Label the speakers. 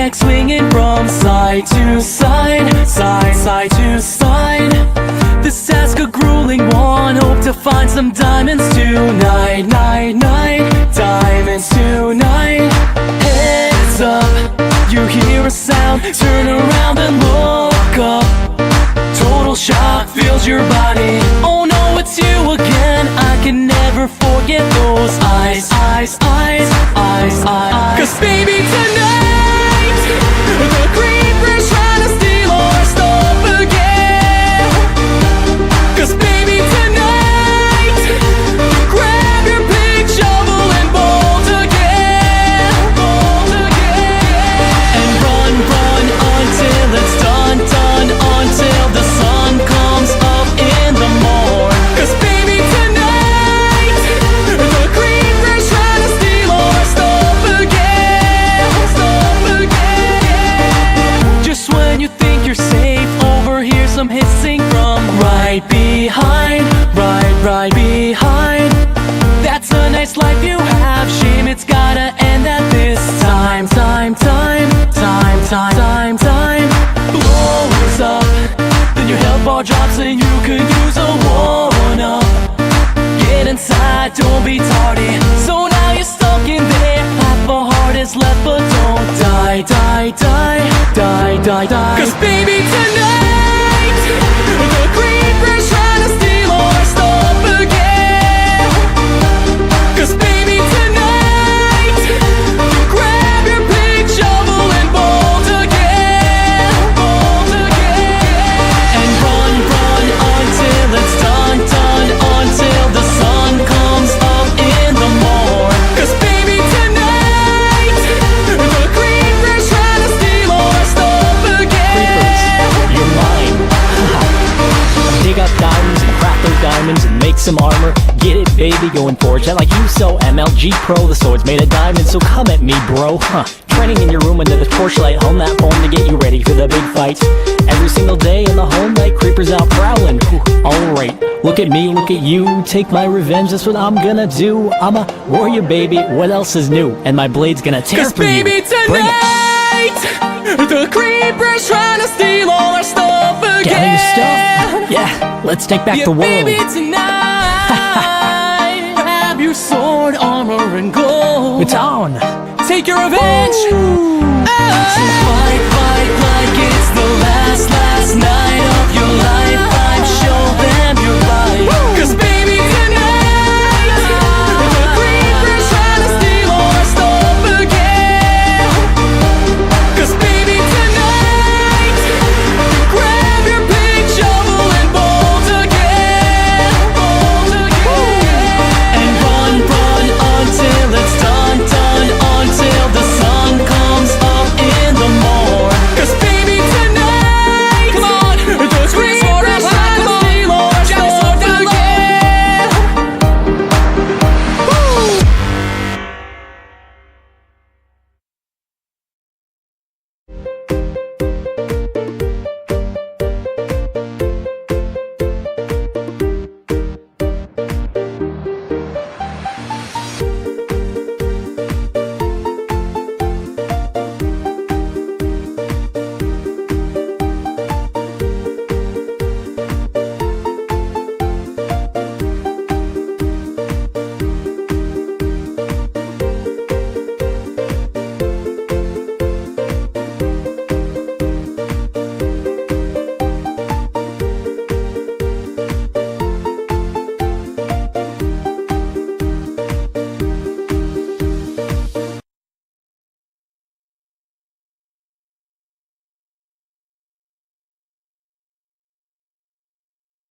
Speaker 1: neck swinging from side to side, side to side. This task a grueling one, hope to find some diamonds tonight, diamonds tonight. Heads up, you hear a sound, turn around and look up. Total shock fills your body, oh no, it's you again. I can never forget those eyes. Cause baby tonight, the creeper's trying to steal our stuff again. Cause baby tonight, grab your big shovel and bolt again. And run until it's done, until the sun comes up in the morn. Cause baby tonight, the creeper's trying to steal our stuff again. Just when you think you're safe, overhear some hissing from right behind, right behind. That's a nice life you have, shame it's gotta end at this time. Blows up, then your health bar drops and you could use a one-up. Get inside, don't be tardy. So now you're stuck in there, half a heart is left, but don't die. Cause baby tonight, the creeper's trying to steal our stuff again. Cause baby tonight, grab your big shovel and bolt again. And run until it's done, until the sun comes up in the morn. Cause baby tonight, the creeper's trying to steal our stuff again.
Speaker 2: You're mine. Dig up diamonds and craft those diamonds and make some armor. Get it, baby, going forge that like you so MLG Pro. The sword's made of diamonds, so come at me, bro. Training in your room under the torchlight, hone that phone to get you ready for the big fight. Every single day in the home night, creepers out prowling. Alright, look at me, look at you. Take my revenge, that's what I'm gonna do. I'm a warrior, baby, what else is new? And my blade's gonna tear
Speaker 1: Cause
Speaker 2: for you.
Speaker 1: baby tonight, the creeper's trying to steal all our stuff again.
Speaker 2: Getting your stuff? Yeah, let's take back the world.
Speaker 1: Baby tonight, grab your sword, armor, and gold.
Speaker 2: It's on.
Speaker 1: Take your revenge. So fight like it's the last night.